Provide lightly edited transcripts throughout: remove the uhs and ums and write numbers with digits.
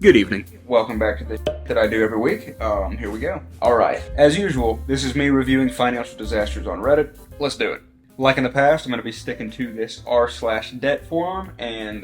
Good evening. Welcome back to the that I do every week. Here we go. Alright, as usual, this is me reviewing financial disasters on Reddit. Let's do it. Like in the past, I'm going to be sticking to this r/debt forum and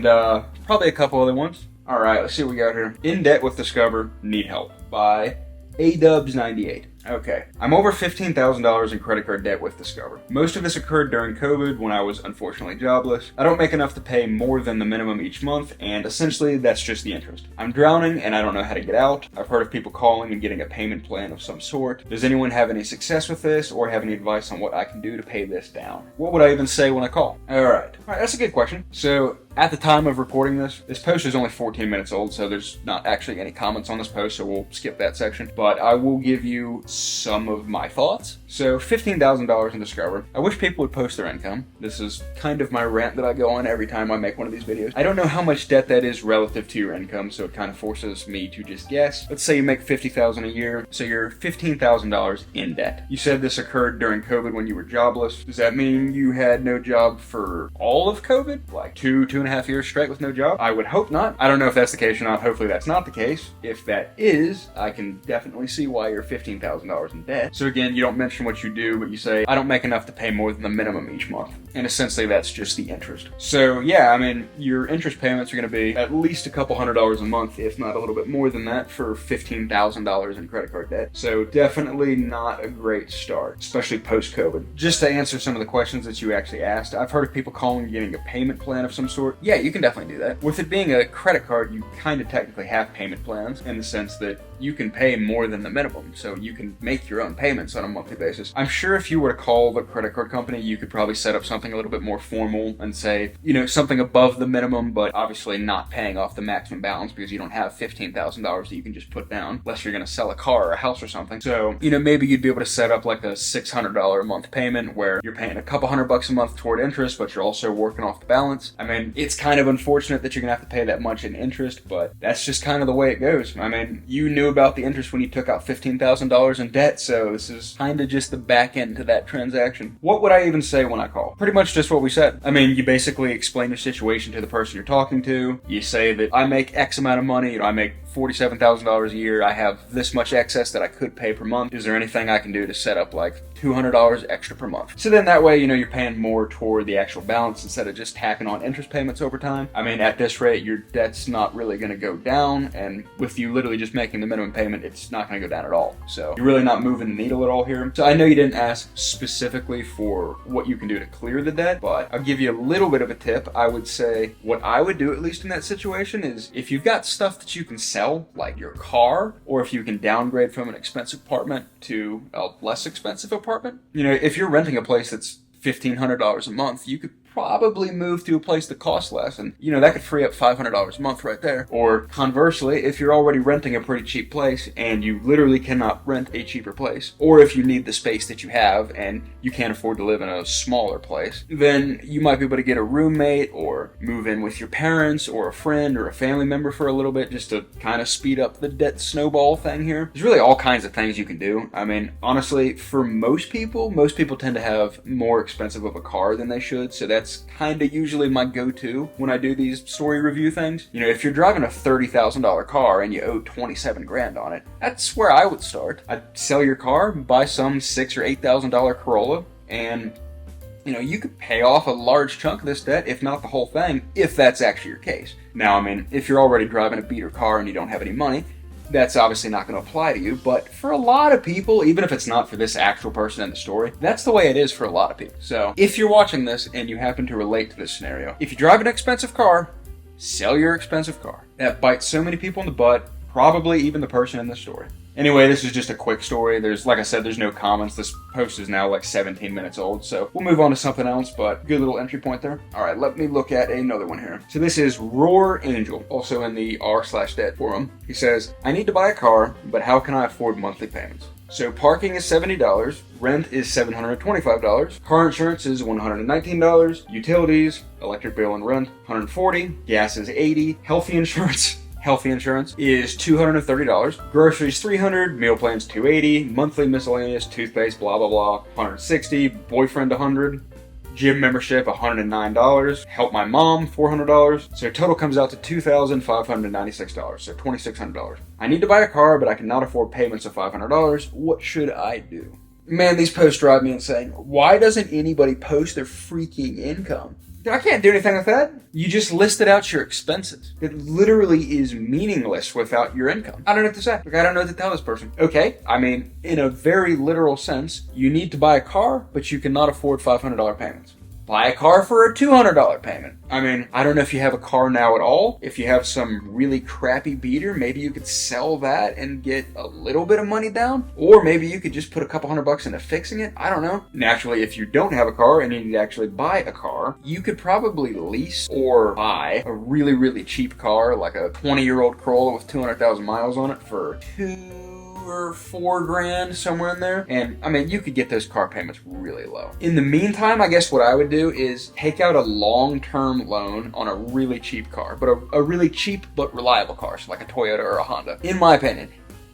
probably a couple other ones. Alright, let's see what we got here. In Debt with Discover, Need Help by ADubs98. Okay. I'm over $15,000 in credit card debt with Discover. Most of this occurred during COVID when I was unfortunately jobless. I don't make enough to pay more than the minimum each month, and essentially that's just the interest. I'm drowning and I don't know how to get out. I've heard of people calling and getting a payment plan of some sort. Does anyone have any success with this or have any advice on what I can do to pay this down? What would I even say when I call? Alright, that's a good question. So, at the time of recording this post is only 14 minutes old, so there's not actually any comments on this post, so we'll skip that section. But I will give you some of my thoughts. So, $15,000 in Discover. I wish people would post their income. This is kind of my rant that I go on every time I make one of these videos. I don't know how much debt that is relative to your income, so it kind of forces me to just guess. Let's say you make $50,000 a year, so you're $15,000 in debt. You said this occurred during COVID when you were jobless. Does that mean you had no job for all of COVID? Like two and a half years straight with no job? I would hope not. I don't know if that's the case or not. Hopefully that's not the case. If that is, I can definitely see why you're $15,000 in debt. So again, you don't mention what you do, but you say, I don't make enough to pay more than the minimum each month. And essentially that's just the interest. So yeah, I mean, your interest payments are going to be at least a couple $100s a month, if not a little bit more than that, for $15,000 in credit card debt. So definitely not a great start, especially post-COVID. Just to answer some of the questions that you actually asked, I've heard of people calling and getting a payment plan of some sort. Yeah, you can definitely do that. With it being a credit card, you kind of technically have payment plans in the sense that you can pay more than the minimum, so you can make your own payments on a monthly basis. I'm sure if you were to call the credit card company, you could probably set up something a little bit more formal and say, something above the minimum, but obviously not paying off the maximum balance because you don't have $15,000 that you can just put down unless you're going to sell a car or a house or something. So, maybe you'd be able to set up like a $600 a month payment where you're paying a couple $100 a month toward interest, but you're also working off the balance. I mean, it's kind of unfortunate that you're going to have to pay that much in interest, but that's just kind of the way it goes. I mean, you knew about the interest when you took out $15,000 in debt, so this is kind of just the back end to that transaction. What would I even say when I call? Pretty much just what we said. I mean, you basically explain your situation to the person you're talking to. You say that I make X amount of money, I make $47,000 a year, I have this much excess that I could pay per month. Is there anything I can do to set up like $200 extra per month? So then that way, you're paying more toward the actual balance instead of just tacking on interest payments over time. I mean, at this rate, your debt's not really going to go down, and with you literally just making the minimum payment, it's not going to go down at all. So you're really not moving the needle at all here. So I know you didn't ask specifically for what you can do to clear the debt, but I'll give you a little bit of a tip. I would say what I would do, at least in that situation, is if you've got stuff that you can sell, like your car, or if you can downgrade from an expensive apartment to a less expensive apartment. If you're renting a place that's $1,500 a month, you could probably move to a place that costs less, and that could free up $500 a month right there. Or conversely, if you're already renting a pretty cheap place and you literally cannot rent a cheaper place, or if you need the space that you have and you can't afford to live in a smaller place, then you might be able to get a roommate or move in with your parents or a friend or a family member for a little bit, just to kind of speed up the debt snowball thing here. There's really all kinds of things you can do. I mean, honestly, for most people tend to have more expensive of a car than they should, so that's kind of usually my go-to when I do these story review things. If you're driving a $30,000 car and you owe 27 grand on it, that's where I would start. I'd sell your car, buy some $6,000 or $8,000 Corolla, and you could pay off a large chunk of this debt, if not the whole thing, if that's actually your case. Now, I mean, if you're already driving a beater car and you don't have any money, that's obviously not going to apply to you, but for a lot of people, even if it's not for this actual person in the story, that's the way it is for a lot of people. So, if you're watching this and you happen to relate to this scenario, if you drive an expensive car, sell your expensive car. That bites so many people in the butt, probably even the person in the story. Anyway, this is just a quick story. Like I said, there's no comments. This post is now like 17 minutes old, so we'll move on to something else, but good little entry point there. All right, let me look at another one here. So this is Roar Angel, also in the r/debt forum. He says, I need to buy a car, but how can I afford monthly payments? So parking is $70, rent is $725, car insurance is $119, utilities, electric bill and rent, $140, gas is $80, healthy insurance is $230, groceries $300, meal plans $280, monthly miscellaneous, toothpaste, blah blah blah, $160, boyfriend $100, Gym membership, $109. Help my mom, $400. So total comes out to $2,596. So $2,600. I need to buy a car, but I cannot afford payments of $500. What should I do? Man, these posts drive me insane. Why doesn't anybody post their freaking income? I can't do anything with that. You just listed out your expenses. It literally is meaningless without your income. I don't know what to say. Like, I don't know what to tell this person. Okay, I mean, in a very literal sense, you need to buy a car, but you cannot afford $500 payments. Buy a car for a $200 payment. I mean, I don't know if you have a car now at all. If you have some really crappy beater, maybe you could sell that and get a little bit of money down. Or maybe you could just put a couple $100 into fixing it. I don't know. Naturally, if you don't have a car and you need to actually buy a car, you could probably lease or buy a really, really cheap car, like a 20-year-old Corolla with 200,000 miles on it for or $4,000, somewhere in there. And I mean, you could get those car payments really low. In the meantime, I guess what I would do is take out a long-term loan on a really cheap car, but a really cheap but reliable car, so like a Toyota or a Honda. In my opinion,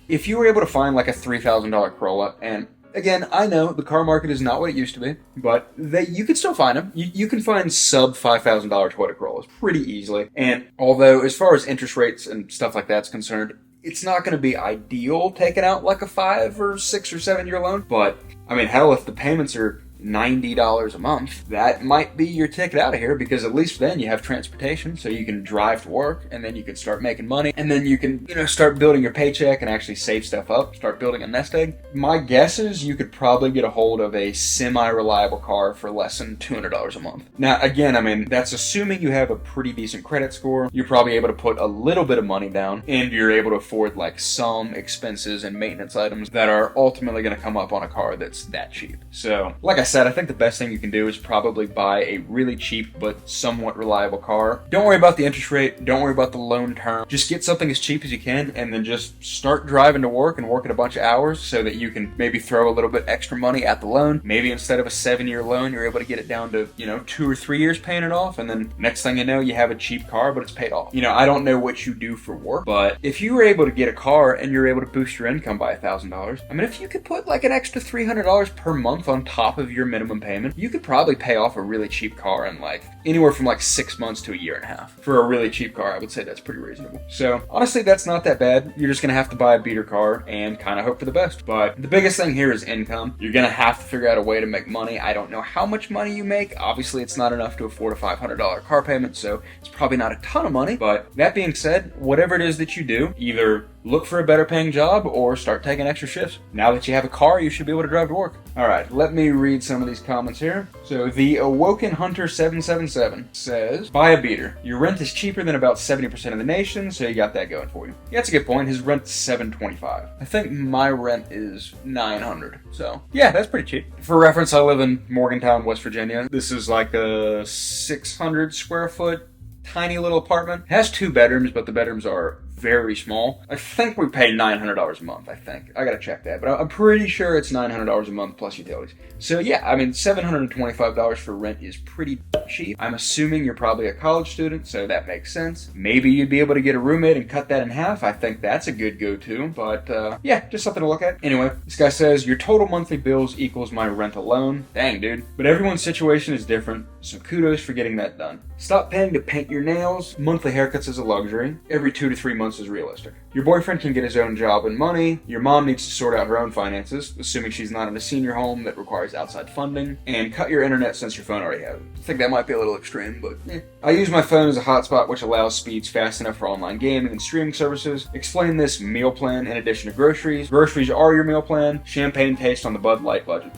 if you were able to find like a $3,000 Corolla, and again, I know the car market is not what it used to be, but you can still find them. You can find sub $5,000 Toyota Corollas pretty easily. And although as far as interest rates and stuff like that's concerned, it's not going to be ideal taking out like a 5 or 6 or 7 year loan. But I mean, hell, if the payments are $90 a month, that might be your ticket out of here, because at least then you have transportation, so you can drive to work, and then you can start making money, and then you can, start building your paycheck and actually save stuff up, start building a nest egg. My guess is you could probably get a hold of a semi-reliable car for less than $200 a month. Now, again, I mean, that's assuming you have a pretty decent credit score. You're probably able to put a little bit of money down, and you're able to afford like some expenses and maintenance items that are ultimately going to come up on a car that's that cheap. So, like I said, I think the best thing you can do is probably buy a really cheap but somewhat reliable car. Don't worry about the interest rate. Don't worry about the loan term. Just get something as cheap as you can, and then just start driving to work and working a bunch of hours so that you can maybe throw a little bit extra money at the loan. Maybe instead of a 7-year loan, you're able to get it down to, 2 or 3 years paying it off, and then next thing you know, you have a cheap car, but it's paid off. I don't know what you do for work, but if you were able to get a car and you're able to boost your income by $1,000, I mean, if you could put like an extra $300 per month on top of your minimum payment, you could probably pay off a really cheap car in like anywhere from like 6 months to a year and a half. For a really cheap car, I would say that's pretty reasonable. So honestly, that's not that bad. You're just gonna have to buy a beater car and kind of hope for the best. But the biggest thing here is income. You're gonna have to figure out a way to make money. I don't know how much money you make. Obviously, it's not enough to afford a $500 car payment, so it's probably not a ton of money. But that being said, whatever it is that you do, either look for a better paying job or start taking extra shifts. Now that you have a car, you should be able to drive to work. All right, let me read some of these comments here. So the Awoken Hunter 777 says, buy a beater. Your rent is cheaper than about 70% of the nation, so you got that going for you. Yeah, that's a good point. His rent's $725. I think my rent is $900. So yeah, that's pretty cheap. For reference, I live in Morgantown, West Virginia. This is like a 600 square foot tiny little apartment. It has 2 bedrooms, but the bedrooms are very small. I think we pay $900 a month, I think. I gotta check that, but I'm pretty sure it's $900 a month plus utilities. So yeah, I mean, $725 for rent is pretty cheap. I'm assuming you're probably a college student, so that makes sense. Maybe you'd be able to get a roommate and cut that in half. I think that's a good go-to, but yeah, just something to look at. Anyway, this guy says, your total monthly bills equals my rent alone. Dang, dude. But everyone's situation is different, so kudos for getting that done. Stop paying to paint your nails. Monthly haircuts is a luxury. Every 2 to 3 months is realistic. Your boyfriend can get his own job and money. Your mom needs to sort out her own finances, assuming she's not in a senior home that requires outside funding. And cut your internet since your phone already has it. I think that might be a little extreme, but I use my phone as a hotspot, which allows speeds fast enough for online gaming and streaming services. Explain this meal plan in addition to groceries. Groceries are your meal plan. Champagne taste on the Bud Light budget.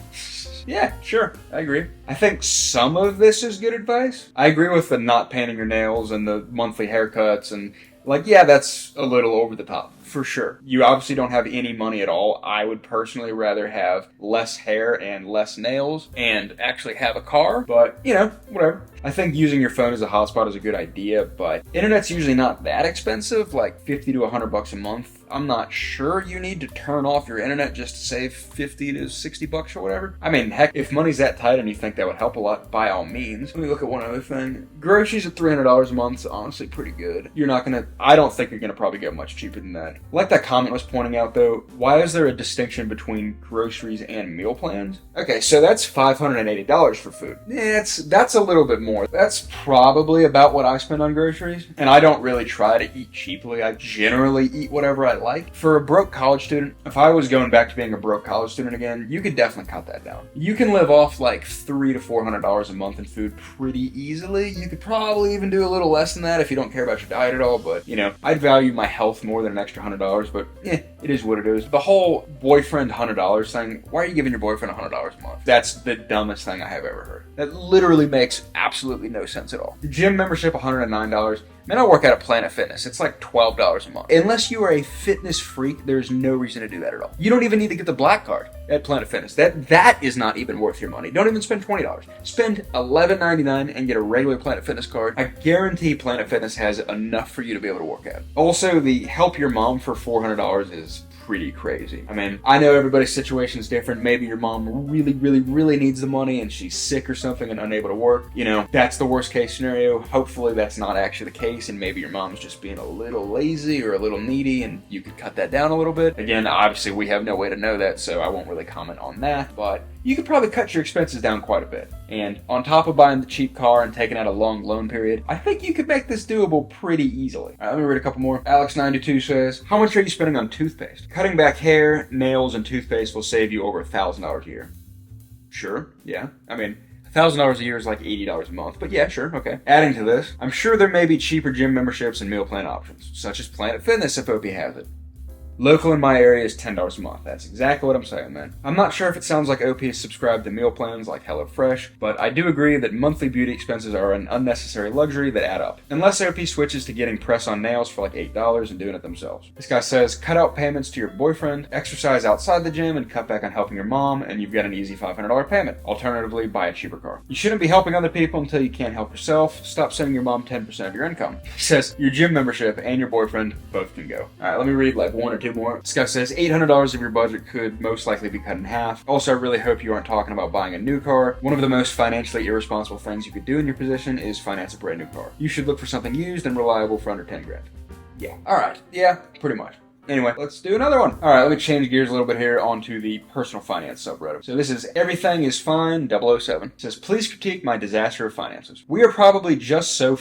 Yeah, sure, I agree. I think some of this is good advice. I agree with the not painting your nails and the monthly haircuts and yeah, that's a little over the top, for sure. You obviously don't have any money at all. I would personally rather have less hair and less nails and actually have a car, but, whatever. I think using your phone as a hotspot is a good idea, but internet's usually not that expensive, like $50 to $100 a month. I'm not sure you need to turn off your internet just to save $50 to $60 or whatever. I mean, heck, if money's that tight and you think that would help a lot, by all means. Let me look at one other thing. Groceries at $300 a month is honestly pretty good. You're not going to I don't think you're going to probably get much cheaper than that. Like that comment was pointing out though, why is there a distinction between groceries and meal plans? Okay, so that's $580 for food. That's a little bit more. That's probably about what I spend on groceries. And I don't really try to eat cheaply. I generally eat whatever I like. For a broke college student, if I was going back to being a broke college student again, you could definitely cut that down. You can live off like $300 to $400 a month in food pretty easily. You could probably even do a little less than that if you don't care about your diet at all, but you know, I'd value my health more than an extra $100, but it is what it is. The whole boyfriend $100 thing, why are you giving your boyfriend $100 a month? That's the dumbest thing I have ever heard. That literally makes absolutely no sense at all. Gym membership $109. Man, I work out at Planet Fitness. It's like $12 a month. Unless you are a fitness freak, there's no reason to do that at all. You don't even need to get the black card at Planet Fitness. That is not even worth your money. Don't even spend $20. Spend $11.99 and get a regular Planet Fitness card. I guarantee Planet Fitness has enough for you to be able to work out. Also, the help your mom for $400 is pretty crazy. I mean, I know everybody's situation is different. Maybe your mom really needs the money and she's sick or something and unable to work. You know, that's the worst case scenario. Hopefully that's not actually the case and maybe your mom's just being a little lazy or a little needy and you could cut that down a little bit. Again, obviously we have no way to know that, so I won't really comment on that, but you could probably cut your expenses down quite a bit. And on top of buying the cheap car and taking out a long loan period, I think you could make this doable pretty easily. All right, let me read a couple more. Alex92 says, how much are you spending on toothpaste? Cutting back hair, nails, and toothpaste will save you over $1,000 a year. Sure, yeah. I mean, $1,000 a year is like $80 a month, but yeah, sure, okay. Adding to this, I'm sure there may be cheaper gym memberships and meal plan options, such as Planet Fitness if OP has it. Local in my area is $10 a month. That's exactly what I'm saying, man. I'm not sure if it sounds like OP is subscribed to meal plans like HelloFresh, but I do agree that monthly beauty expenses are an unnecessary luxury that add up. Unless OP switches to getting press-on nails for like $8 and doing it themselves. This guy says, cut out payments to your boyfriend, exercise outside the gym, and cut back on helping your mom, and you've got an easy $500 payment. Alternatively, buy a cheaper car. You shouldn't be helping other people until you can't help yourself. Stop sending your mom 10% of your income. He says, your gym membership and your boyfriend both can go. Alright, let me read like one or two more. This guy says, $800 of your budget could most likely be cut in half. Also, I really hope you aren't talking about buying a new car. One of the most financially irresponsible things you could do in your position is finance a brand new car. You should look for something used and reliable for under 10 grand. Yeah. Alright. Yeah, pretty much. Anyway, let's do another one. Alright, let me change gears a little bit here onto the personal finance subreddit. So this is Everything is Fine 007. It says, please critique my disaster of finances. We are probably just so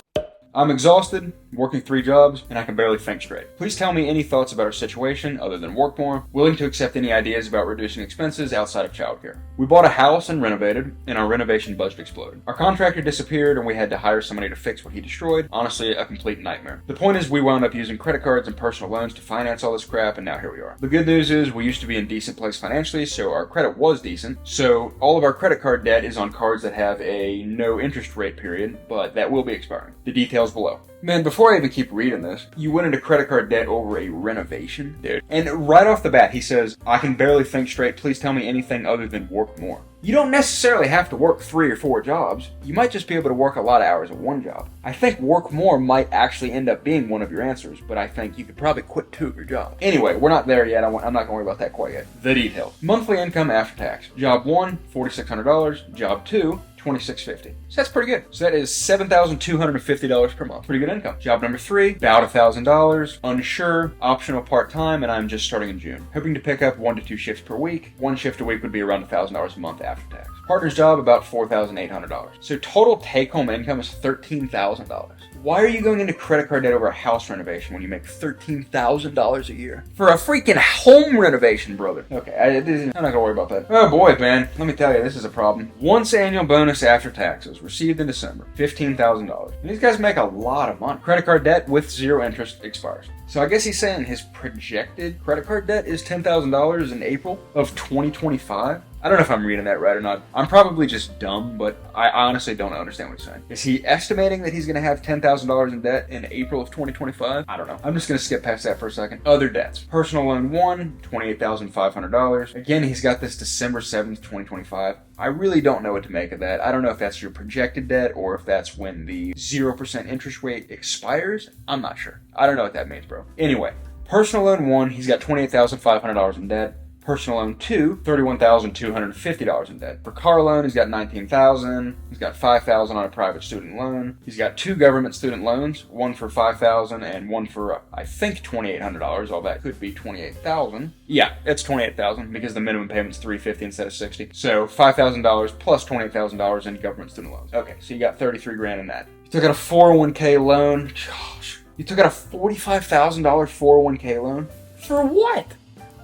I'm exhausted, working 3 jobs, and I can barely think straight. Please tell me any thoughts about our situation other than work more. Willing to accept any ideas about reducing expenses outside of childcare. We bought a house and renovated, and our renovation budget exploded. Our contractor disappeared, and we had to hire somebody to fix what he destroyed. Honestly, a complete nightmare. The point is, we wound up using credit cards and personal loans to finance all this crap, and now here we are. The good news is, we used to be in a decent place financially, so our credit was decent. So all of our credit card debt is on cards that have a no interest rate period, but that will be expiring. The details below. Man, before I even keep reading this, you went into credit card debt over a renovation? Dude. And right off the bat, he says, I can barely think straight. Please tell me anything other than work more. You don't necessarily have to work 3 or 4 jobs. You might just be able to work a lot of hours at one job. I think work more might actually end up being one of your answers, but I think you could probably quit 2 of your jobs. Anyway, we're not there yet. I'm not going to worry about that quite yet. The details. Monthly income after tax. Job 1, $4,600. Job 2, $2,650. So that's pretty good. So that is $7,250 per month. Pretty good income. Job number 3, about $1,000. Unsure, optional part-time, and I'm just starting in June. Hoping to pick up 1 to 2 shifts per week. 1 shift a week would be around $1,000 a month after tax. Partner's job, about $4,800. So total take-home income is $13,000. Why are you going into credit card debt over a house renovation when you make $13,000 a year? For a freaking home renovation, brother. Okay, I'm not gonna worry about that. Oh boy, man, let me tell you, this is a problem. Once annual bonus after taxes, received in December, $15,000. And these guys make a lot of money. Credit card debt with 0 interest expires. So I guess he's saying his projected credit card debt is $10,000 in April of 2025. I don't know if I'm reading that right or not. I'm probably just dumb, but I honestly don't understand what he's saying. Is he estimating that he's going to have $10,000 in debt in April of 2025? I don't know. I'm just going to skip past that for a second. Other debts. Personal loan 1, $28,500. Again, he's got this December 7th, 2025. I really don't know what to make of that. I don't know if that's your projected debt or if that's when the 0% interest rate expires. I'm not sure. I don't know what that means, bro. Anyway, personal loan 1, he's got $28,500 in debt. Personal loan 2, $31,250 in debt. For car loan, he's got $19,000. He's got $5,000 on a private student loan. He's got 2 government student loans, one for $5,000 and one for, I think, $2,800. All that could be $28,000. Yeah, it's $28,000 because the minimum payment's $350 instead of $60. So $5,000 plus $28,000 in government student loans. Okay, so you got $33,000 in that. You took out a 401k loan. Gosh, you took out a $45,000 401k loan? For what?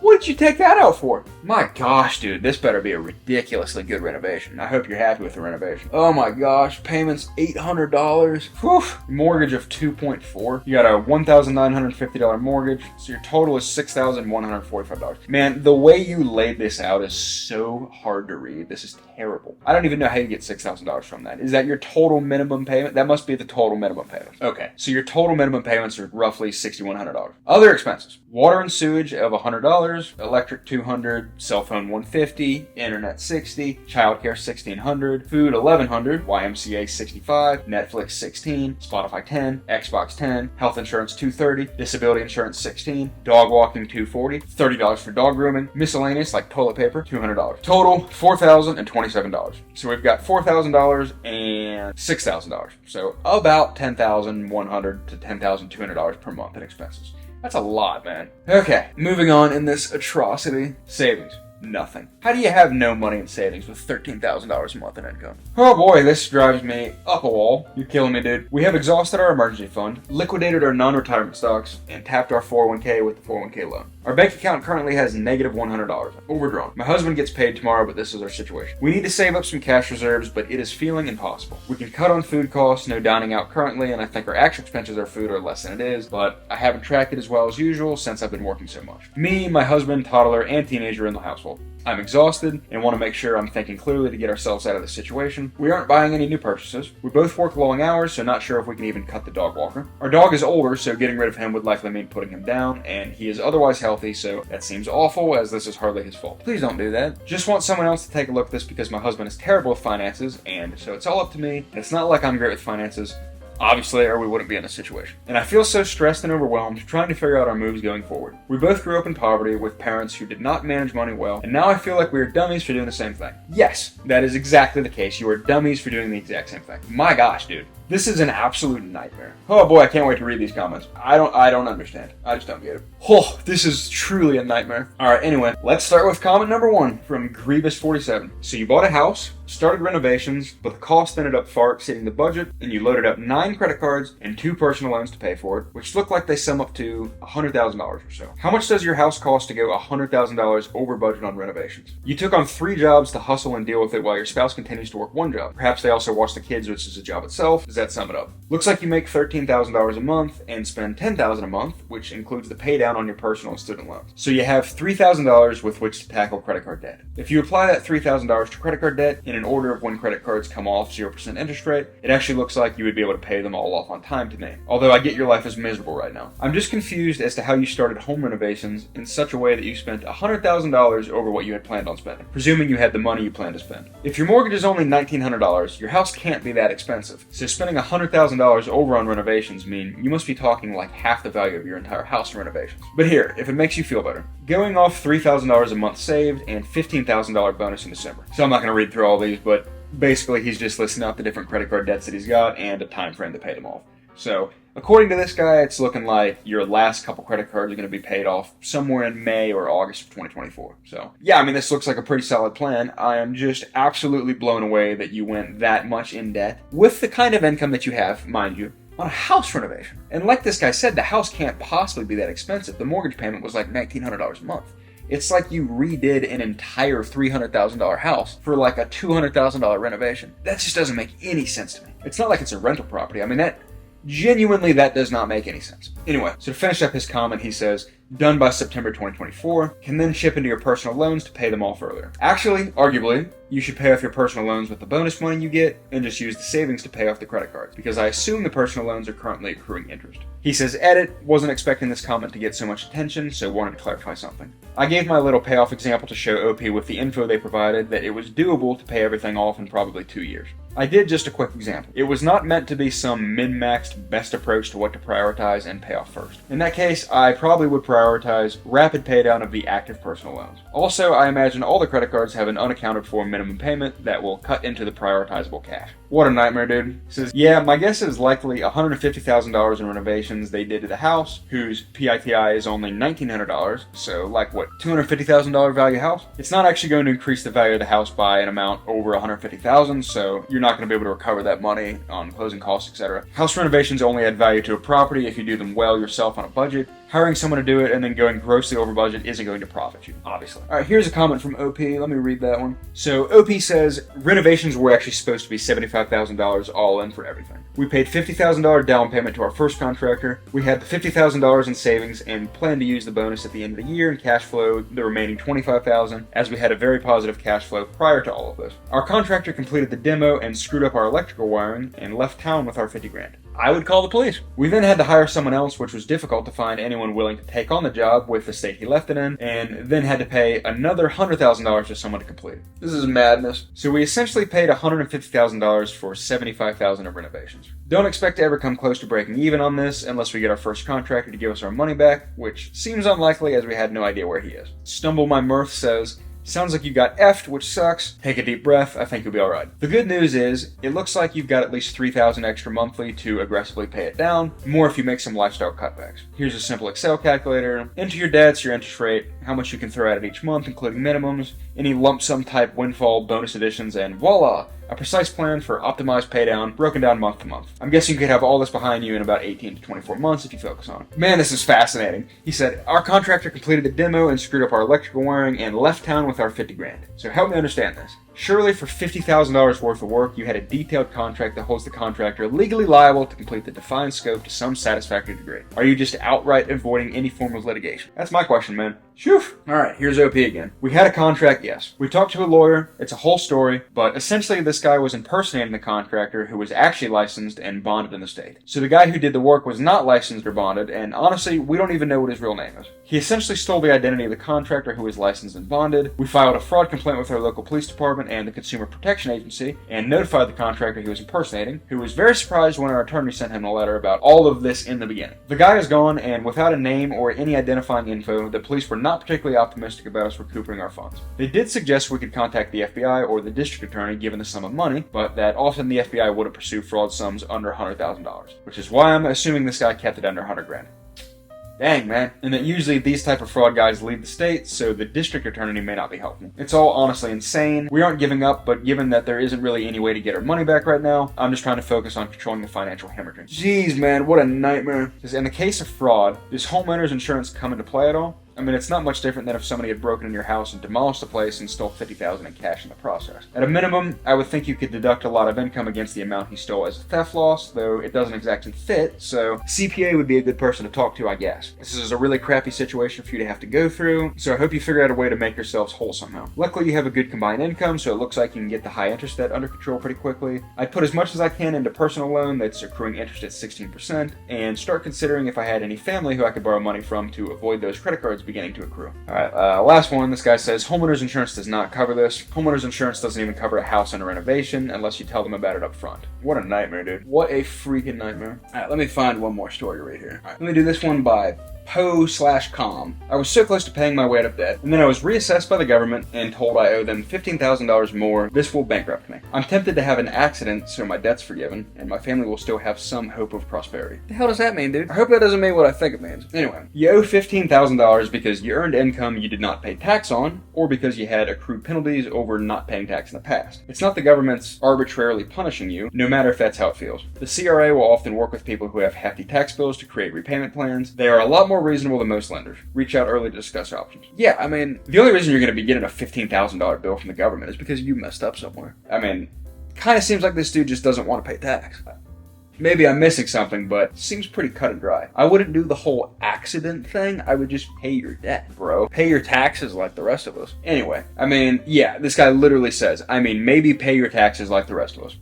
What did you take that out for? My gosh, dude, this better be a ridiculously good renovation. I hope you're happy with the renovation. Oh my gosh, payments $800. Whew. Mortgage of $2.4. You got a $1,950 mortgage, so your total is $6,145. Man, the way you laid this out is so hard to read. This is terrible. I don't even know how you get $6,000 from that. Is that your total minimum payment? That must be the total minimum payment. Okay, so your total minimum payments are roughly $6,100. Other expenses. Water and sewage of $100. Electric $200, cell phone $150, internet $60, childcare $1,600, food $1,100, YMCA $65, Netflix $16, Spotify $10, Xbox $10, health insurance $230, disability insurance $16, dog walking $240, $30 for dog grooming, miscellaneous like toilet paper $200. Total $4,027. So we've got $4,000 and $6,000. So about $10,100 to $10,200 per month in expenses. That's a lot, man. Okay, moving on in this atrocity. Savings. Nothing. How do you have no money in savings with $13,000 a month in income? Oh boy, this drives me up a wall. You're killing me, dude. We have exhausted our emergency fund, liquidated our non-retirement stocks, and tapped our 401k with the 401k loan. Our bank account currently has negative $100, overdrawn. My husband gets paid tomorrow, but this is our situation. We need to save up some cash reserves, but it is feeling impossible. We can cut on food costs, no dining out currently, and I think our actual expenses of food are less than it is, but I haven't tracked it as well as usual since I've been working so much. Me, my husband, toddler, and teenager in the household. I'm exhausted and want to make sure I'm thinking clearly to get ourselves out of this situation. We aren't buying any new purchases. We both work long hours, so not sure if we can even cut the dog walker. Our dog is older, so getting rid of him would likely mean putting him down, and he is otherwise healthy, so that seems awful as this is hardly his fault. Please don't do that. Just want someone else to take a look at this because my husband is terrible with finances, and so it's all up to me. It's not like I'm great with finances. Obviously, or we wouldn't be in this situation. And I feel so stressed and overwhelmed trying to figure out our moves going forward. We both grew up in poverty with parents who did not manage money well, and now I feel like we are dummies for doing the same thing. Yes, that is exactly the case. You are dummies for doing the exact same thing. My gosh, dude. This is an absolute nightmare. Oh boy, I can't wait to read these comments. I don't understand. I just don't get it. Oh, this is truly a nightmare. Alright, anyway, let's start with comment number 1 from Grievous47. So you bought a house, started renovations, but the cost ended up far exceeding the budget, and you loaded up 9 credit cards and 2 personal loans to pay for it, which look like they sum up to $100,000 or so. How much does your house cost to go $100,000 over budget on renovations? You took on 3 jobs to hustle and deal with it while your spouse continues to work 1 job. Perhaps they also watch the kids, which is a job itself. Does that sum it up? Looks like you make $13,000 a month and spend $10,000 a month, which includes the pay down on your personal and student loans. So you have $3,000 with which to tackle credit card debt. If you apply that $3,000 to credit card debt in an order of when credit cards come off 0% interest rate, it actually looks like you would be able to pay them all off on time to me. Although I get your life is miserable right now. I'm just confused as to how you started home renovations in such a way that you spent $100,000 over what you had planned on spending, presuming you had the money you planned to spend. If your mortgage is only $1,900, your house can't be that expensive. So spending $100,000 over on renovations mean you must be talking like half the value of your entire house renovations. But here, if it makes you feel better, going off $3,000 a month saved and $15,000 bonus in December. So I'm not going to read through all these, but basically he's just listing out the different credit card debts that he's got and a time frame to pay them off. So according to this guy, it's looking like your last couple credit cards are going to be paid off somewhere in May or August of 2024. So yeah, I mean, this looks like a pretty solid plan. I am just absolutely blown away that you went that much in debt with the kind of income that you have, mind you, on a house renovation. And like this guy said, the house can't possibly be that expensive. The mortgage payment was like $1,900 a month. It's like you redid an entire $300,000 house for like a $200,000 renovation. That just doesn't make any sense to me. It's not like it's a rental property. I mean, that does not make any sense. Anyway, so to finish up his comment, he says, done by September 2024, can then ship into your personal loans to pay them off earlier. Actually, arguably, you should pay off your personal loans with the bonus money you get and just use the savings to pay off the credit cards, because I assume the personal loans are currently accruing interest. He says, edit, wasn't expecting this comment to get so much attention, so wanted to clarify something. I gave my little payoff example to show OP with the info they provided that it was doable to pay everything off in probably 2 years. I did just a quick example. It was not meant to be some min-maxed best approach to what to prioritize and pay off first. In that case, I probably would prioritize prioritize rapid paydown of the active personal loans. Also, I imagine all the credit cards have an unaccounted for minimum payment that will cut into the prioritizable cash. What a nightmare, dude. He says, yeah, my guess is likely $150,000 in renovations they did to the house, whose PITI is only $1,900, so like what, $250,000 value house? It's not actually going to increase the value of the house by an amount over $150,000, so you're not going to be able to recover that money on closing costs, etc. House renovations only add value to a property if you do them well yourself on a budget. Hiring someone to do it and then going grossly over budget isn't going to profit you, obviously. Alright, here's a comment from OP. Let me read that one. So, OP says, renovations were actually supposed to be $75,000 all in for everything. We paid $50,000 down payment to our first contractor. We had the $50,000 in savings and planned to use the bonus at the end of the year and cash flow the remaining $25,000, as we had a very positive cash flow prior to all of this. Our contractor completed the demo and screwed up our electrical wiring and left town with our $50,000. I would call the police. We then had to hire someone else, which was difficult to find anyone willing to take on the job with the state he left it in, and then had to pay another $100,000 to someone to complete it. This is madness. So we essentially paid $150,000 for $75,000 of renovations. Don't expect to ever come close to breaking even on this unless we get our first contractor to give us our money back, which seems unlikely as we had no idea where he is. Stumble My Mirth says, sounds like you got effed, which sucks. Take a deep breath, I think you'll be alright. The good news is, it looks like you've got at least $3,000 extra monthly to aggressively pay it down, more if you make some lifestyle cutbacks. Here's a simple Excel calculator. Enter your debts, your interest rate, how much you can throw at it each month, including minimums, any lump sum type windfall bonus additions, and voila! A precise plan for optimized paydown, broken down month to month. I'm guessing you could have all this behind you in about 18 to 24 months if you focus on it. Man, this is fascinating. He said, our contractor completed the demo and screwed up our electrical wiring and left town with our $50,000. So help me understand this. Surely for $50,000 worth of work, you had a detailed contract that holds the contractor legally liable to complete the defined scope to some satisfactory degree. Are you just outright avoiding any form of litigation? That's my question, man. Phew. Alright, here's OP again. We had a contract, yes. We talked to a lawyer, it's a whole story, but essentially this guy was impersonating the contractor who was actually licensed and bonded in the state. So the guy who did the work was not licensed or bonded, and honestly, we don't even know what his real name is. He essentially stole the identity of the contractor who was licensed and bonded. We filed a fraud complaint with our local police department and the Consumer Protection Agency, and notified the contractor he was impersonating, who was very surprised when our attorney sent him a letter about all of this in the beginning. The guy is gone, and without a name or any identifying info, the police were not particularly optimistic about us recouping our funds. They did suggest we could contact the FBI or the district attorney given the sum of money, but that often the FBI wouldn't pursue fraud sums under $100,000, which is why I'm assuming this guy kept it under $100,000. Dang, man. And that usually these type of fraud guys leave the state, so the district attorney may not be helping. It's all honestly insane. We aren't giving up, but given that there isn't really any way to get our money back right now, I'm just trying to focus on controlling the financial hemorrhaging. Jeez, man, what a nightmare. Because in the case of fraud, does homeowner's insurance come into play at all? I mean, it's not much different than if somebody had broken in your house and demolished the place and stole $50,000 in cash in the process. At a minimum, I would think you could deduct a lot of income against the amount he stole as a theft loss, though it doesn't exactly fit, so CPA would be a good person to talk to, I guess. This is a really crappy situation for you to have to go through, so I hope you figure out a way to make yourselves whole somehow. Luckily, you have a good combined income, so it looks like you can get the high interest debt under control pretty quickly. I'd put as much as I can into personal loan that's accruing interest at 16%, and start considering if I had any family who I could borrow money from to avoid those credit cards beginning to accrue. Alright, last one. This guy says, homeowner's insurance does not cover this. Homeowner's insurance doesn't even cover a house under renovation unless you tell them about it up front. What a nightmare, dude. What a freaking nightmare. Alright, let me find one more story right here. Alright, let me do this one by Poe/Com. I was so close to paying my way out of debt, and then I was reassessed by the government and told I owe them $15,000 more. This will bankrupt me. I'm tempted to have an accident so my debt's forgiven, and my family will still have some hope of prosperity. The hell does that mean, dude? I hope that doesn't mean what I think it means. Anyway, you owe $15,000 because you earned income you did not pay tax on, or because you had accrued penalties over not paying tax in the past. It's not the government's arbitrarily punishing you, no matter if that's how it feels. The CRA will often work with people who have hefty tax bills to create repayment plans. They are a lot more reasonable than most lenders. Reach out early to discuss options. Yeah, I mean, the only reason you're going to be getting a $15,000 bill from the government is because you messed up somewhere. I mean, kind of seems like this dude just doesn't want to pay tax. Maybe I'm missing something, but it seems pretty cut and dry. I wouldn't do the whole accident thing. I would just pay your debt, bro. Pay your taxes like the rest of us. Anyway, I mean, yeah, this guy literally says, maybe pay your taxes like the rest of us.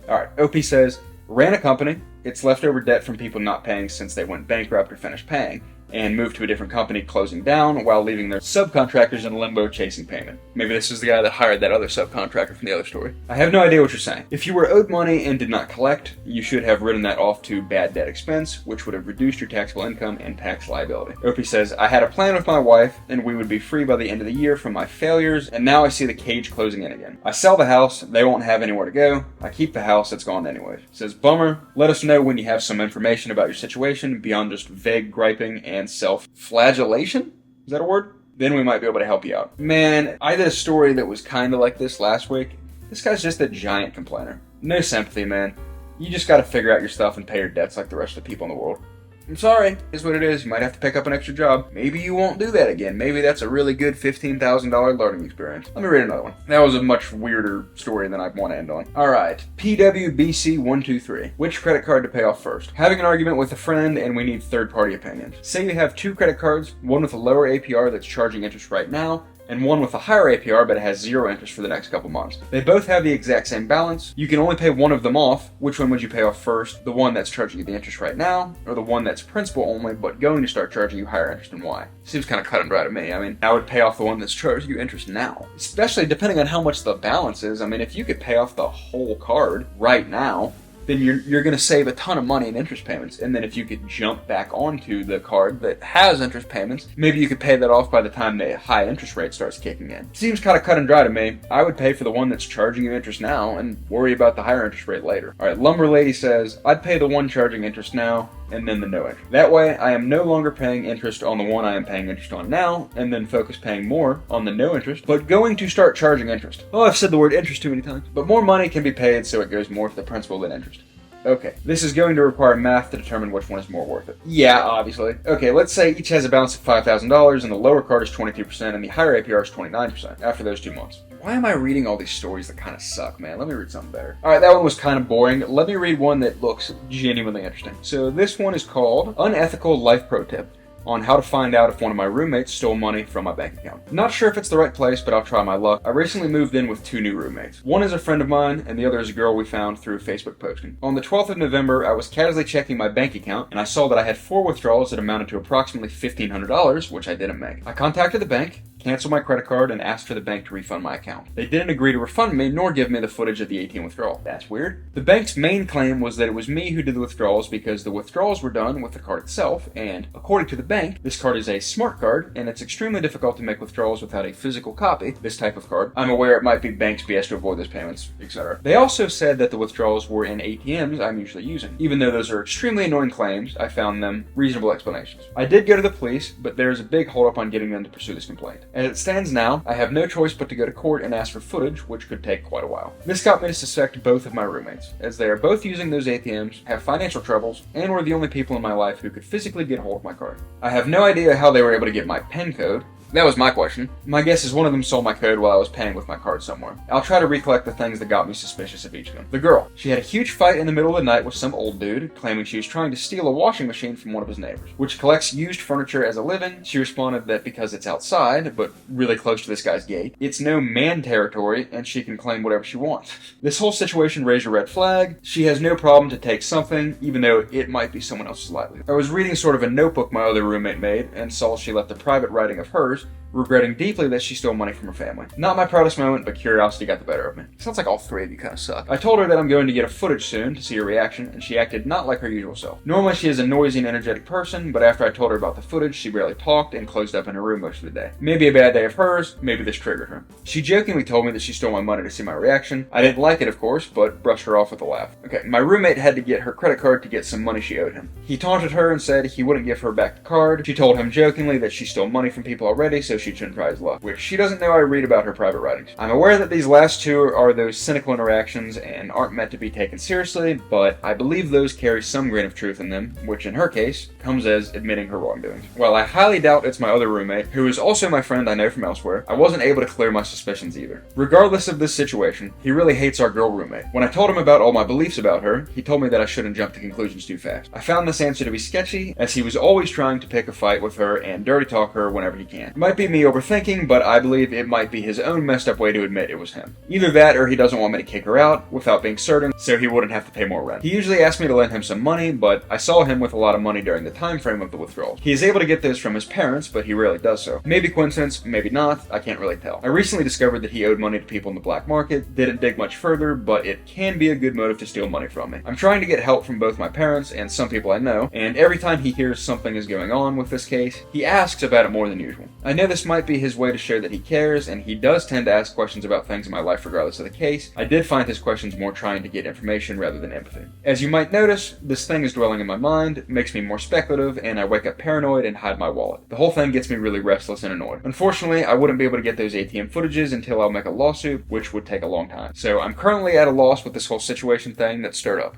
Alright, OP says, ran a company. It's leftover debt from people not paying since they went bankrupt or finished paying. and moved to a different company, closing down while leaving their subcontractors in limbo chasing payment. Maybe this is the guy that hired that other subcontractor from the other story. I have no idea what you're saying. If you were owed money and did not collect, you should have written that off to bad debt expense, which would have reduced your taxable income and tax liability. Opie says, I had a plan with my wife, and we would be free by the end of the year from my failures, and now I see the cage closing in again. I sell the house, they won't have anywhere to go. I keep the house, it's gone anyways. Says, bummer. Let us know when you have some information about your situation beyond just vague griping and self-flagellation? Is that a word? Then we might be able to help you out. Man, I did a story that was kind of like this last week. This guy's just a giant complainer. No sympathy, man. You just gotta figure out your stuff and pay your debts like the rest of the people in the world. I'm sorry, is what it is. You might have to pick up an extra job. Maybe you won't do that again. Maybe that's a really good $15,000 learning experience. Let me read another one. That was a much weirder story than I'd want to end on. Alright, PWBC123. Which credit card to pay off first? Having an argument with a friend and we need third-party opinions. Say you have two credit cards, one with a lower APR that's charging interest right now, and one with a higher APR but it has zero interest for the next couple months. They both have the exact same balance. You can only pay one of them off. Which one would you pay off first? The one that's charging you the interest right now, or the one that's principal only but going to start charging you higher interest, and why? Seems kind of cut and dry to me. I mean, I would pay off the one that's charging you interest now. Especially depending on how much the balance is. I mean, if you could pay off the whole card right now, then you're going to save a ton of money in interest payments. And then if you could jump back onto the card that has interest payments, maybe you could pay that off by the time the high interest rate starts kicking in. Seems kind of cut and dry to me. I would pay for the one that's charging you interest now and worry about the higher interest rate later. Alright, Lumber Lady says, I'd pay the one charging interest now and then the no interest. That way, I am no longer paying interest on the one I am paying interest on now, and then focus paying more on the no interest, but going to start charging interest. Oh, I've said the word interest too many times. But more money can be paid, so it goes more to the principal than interest. Okay, this is going to require math to determine which one is more worth it. Yeah, obviously. Okay, let's say each has a balance of $5,000 and the lower card is 22% and the higher APR is 29% after those 2 months. Why am I reading all these stories that kind of suck, man? Let me read something better. Alright, that one was kind of boring. Let me read one that looks genuinely interesting. So this one is called Unethical Life Pro Tip on how to find out if one of my roommates stole money from my bank account. Not sure if it's the right place, but I'll try my luck. I recently moved in with two new roommates. One is a friend of mine, and the other is a girl we found through Facebook posting. On the 12th of November, I was casually checking my bank account, and I saw that I had 4 withdrawals that amounted to approximately $1,500, which I didn't make. I contacted the bank, canceled my credit card, and asked for the bank to refund my account. They didn't agree to refund me, nor give me the footage of the ATM withdrawal. That's weird. The bank's main claim was that it was me who did the withdrawals because the withdrawals were done with the card itself, and according to the bank, this card is a smart card, and it's extremely difficult to make withdrawals without a physical copy, this type of card. I'm aware it might be banks BS to avoid those payments, etc. They also said that the withdrawals were in ATMs I'm usually using. Even though those are extremely annoying claims, I found them reasonable explanations. I did go to the police, but there's a big holdup on getting them to pursue this complaint. As it stands now, I have no choice but to go to court and ask for footage, which could take quite a while. This got me to suspect both of my roommates, as they are both using those ATMs, have financial troubles, and were the only people in my life who could physically get hold of my card. I have no idea how they were able to get my PIN code. That was my question. My guess is one of them stole my code while I was paying with my card somewhere. I'll try to recollect the things that got me suspicious of each of them. The girl. She had a huge fight in the middle of the night with some old dude, claiming she was trying to steal a washing machine from one of his neighbors, which collects used furniture as a living. She responded that because it's outside, but really close to this guy's gate, it's no man territory, and she can claim whatever she wants. This whole situation raised a red flag. She has no problem to take something, even though it might be someone else's livelihood. I was reading sort of a notebook my other roommate made, and saw she left a private writing of hers, regretting deeply that she stole money from her family. Not my proudest moment, but curiosity got the better of me. Sounds like all three of you kind of suck. I told her that I'm going to get a footage soon to see her reaction, and she acted not like her usual self. Normally she is a noisy and energetic person, but after I told her about the footage, she barely talked and closed up in her room most of the day. Maybe a bad day of hers, maybe this triggered her. She jokingly told me that she stole my money to see my reaction. I didn't like it, of course, but brushed her off with a laugh. Okay, my roommate had to get her credit card to get some money she owed him. He taunted her and said he wouldn't give her back the card. She told him jokingly that she stole money from people already, so she shouldn't try his luck, which she doesn't know I read about her private writings. I'm aware that these last two are those cynical interactions and aren't meant to be taken seriously, but I believe those carry some grain of truth in them, which in her case comes as admitting her wrongdoings. While I highly doubt it's my other roommate, who is also my friend I know from elsewhere, I wasn't able to clear my suspicions either. Regardless of this situation, he really hates our girl roommate. When I told him about all my beliefs about her, he told me that I shouldn't jump to conclusions too fast. I found this answer to be sketchy, as he was always trying to pick a fight with her and dirty talk her whenever he can. It might be me overthinking, but I believe it might be his own messed up way to admit it was him. Either that or he doesn't want me to kick her out without being certain, so he wouldn't have to pay more rent. He usually asks me to lend him some money, but I saw him with a lot of money during the time frame of the withdrawals. He is able to get this from his parents, but he rarely does so. Maybe coincidence, maybe not, I can't really tell. I recently discovered that he owed money to people in the black market, didn't dig much further, but it can be a good motive to steal money from me. I'm trying to get help from both my parents and some people I know, and every time he hears something is going on with this case, he asks about it more than usual. I know this might be his way to show that he cares, and he does tend to ask questions about things in my life regardless of the case. I did find his questions more trying to get information rather than empathy. As you might notice, this thing is dwelling in my mind, makes me more speculative, and I wake up paranoid and hide my wallet. The whole thing gets me really restless and annoyed. Unfortunately, I wouldn't be able to get those ATM footages until I'll make a lawsuit, which would take a long time. So I'm currently at a loss with this whole situation thing that stirred up.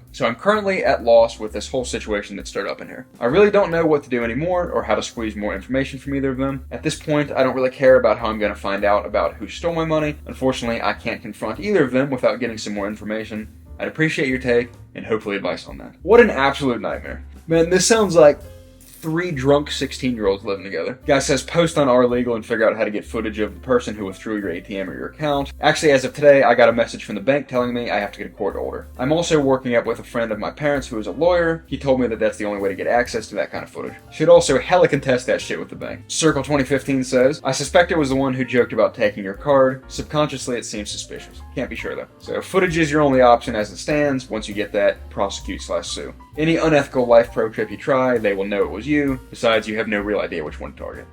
In here. I really don't know what to do anymore or how to squeeze more information from either of them. At this point, I don't really care about how I'm going to find out about who stole my money. Unfortunately, I can't confront either of them without getting some more information. I'd appreciate your take and hopefully advice on that. What an absolute nightmare. Man, this sounds like 3 drunk 16-year-olds living together. Guy says post on our legal and figure out how to get footage of the person who withdrew your ATM or your account. Actually, as of today, I got a message from the bank telling me I have to get a court order. I'm also working up with a friend of my parents who is a lawyer. He told me that that's the only way to get access to that kind of footage. Should also hella contest that shit with the bank. Circle 2015 says, I suspect it was the one who joked about taking your card. Subconsciously, it seems suspicious. Can't be sure though. So footage is your only option as it stands. Once you get that, prosecute/sue. Any unethical life pro trip you try, they will know it was you. Besides, you have no real idea which one to target.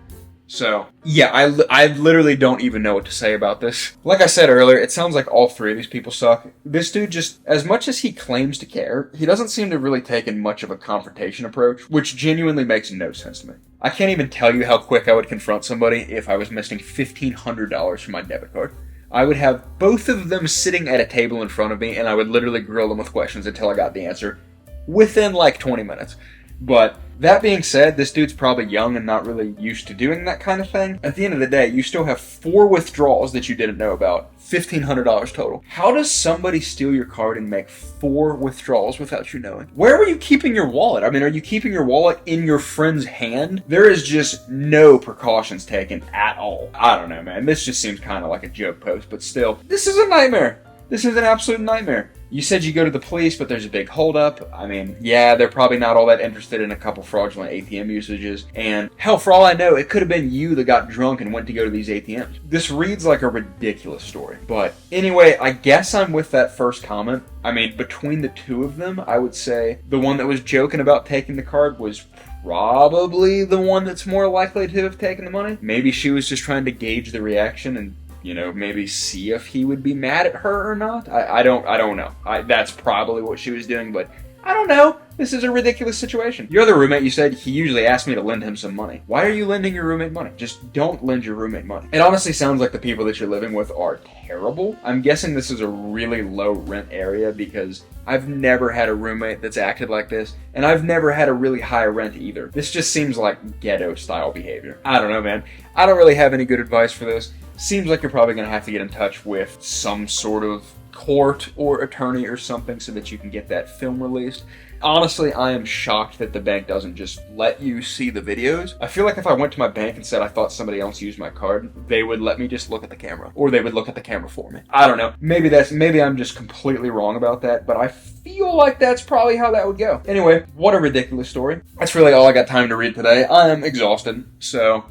So, yeah, I literally don't even know what to say about this. Like I said earlier, it sounds like all 3 of these people suck. This dude just, as much as he claims to care, he doesn't seem to really take in much of a confrontation approach, which genuinely makes no sense to me. I can't even tell you how quick I would confront somebody if I was missing $1,500 from my debit card. I would have both of them sitting at a table in front of me, and I would literally grill them with questions until I got the answer within like 20 minutes. But that being said, this dude's probably young and not really used to doing that kind of thing. At the end of the day, you still have 4 withdrawals that you didn't know about. $1,500 total. How does somebody steal your card and make 4 withdrawals without you knowing? Where were you keeping your wallet? I mean, are you keeping your wallet in your friend's hand? There is just no precautions taken at all. I don't know, man. This just seems kind of like a joke post, but still, this is a nightmare. This is an absolute nightmare. You said you go to the police, but there's a big holdup. I mean, yeah, they're probably not all that interested in a couple fraudulent ATM usages. And hell, for all I know, it could have been you that got drunk and went to go to these ATMs. This reads like a ridiculous story. But anyway, I guess I'm with that first comment. I mean, between the 2 of them, I would say the one that was joking about taking the card was probably the one that's more likely to have taken the money. Maybe she was just trying to gauge the reaction and, you know, maybe see if he would be mad at her or not. I don't know. That's probably what she was doing, but I don't know. This is a ridiculous situation. Your other roommate, you said he usually asked me to lend him some money. Why are you lending your roommate money? Just don't lend your roommate money. It honestly sounds like the people that you're living with are terrible. I'm guessing this is a really low rent area because I've never had a roommate that's acted like this, and I've never had a really high rent either. This just seems like ghetto style behavior. I don't know, man. I don't really have any good advice for this. Seems like you're probably going to have to get in touch with some sort of court or attorney or something so that you can get that film released. Honestly, I am shocked that the bank doesn't just let you see the videos. I feel like if I went to my bank and said I thought somebody else used my card, they would let me just look at the camera, or they would look at the camera for me. I don't know. Maybe I'm just completely wrong about that, but I feel like that's probably how that would go. Anyway, what a ridiculous story. That's really all I got time to read today. I am exhausted, so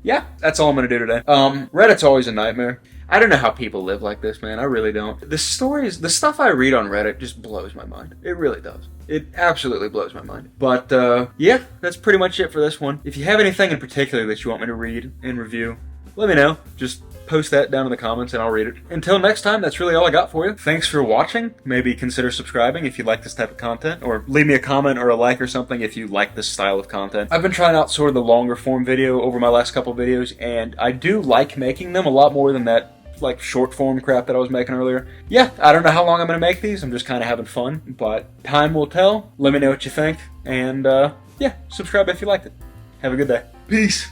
yeah, that's all I'm gonna do today. Reddit's always a nightmare. I don't know how people live like this, man. I really don't. The stuff I read on Reddit just blows my mind. It really does. It absolutely blows my mind. But, yeah, that's pretty much it for this one. If you have anything in particular that you want me to read and review, let me know. Just post that down in the comments and I'll read it. Until next time, that's really all I got for you. Thanks for watching. Maybe consider subscribing if you like this type of content, or leave me a comment or a like or something if you like this style of content. I've been trying out sort of the longer form video over my last couple videos, and I do like making them a lot more than that like short form crap that I was making earlier. Yeah, I don't know how long I'm going to make these. I'm just kind of having fun, but time will tell. Let me know what you think, and yeah, subscribe if you liked it. Have a good day. Peace.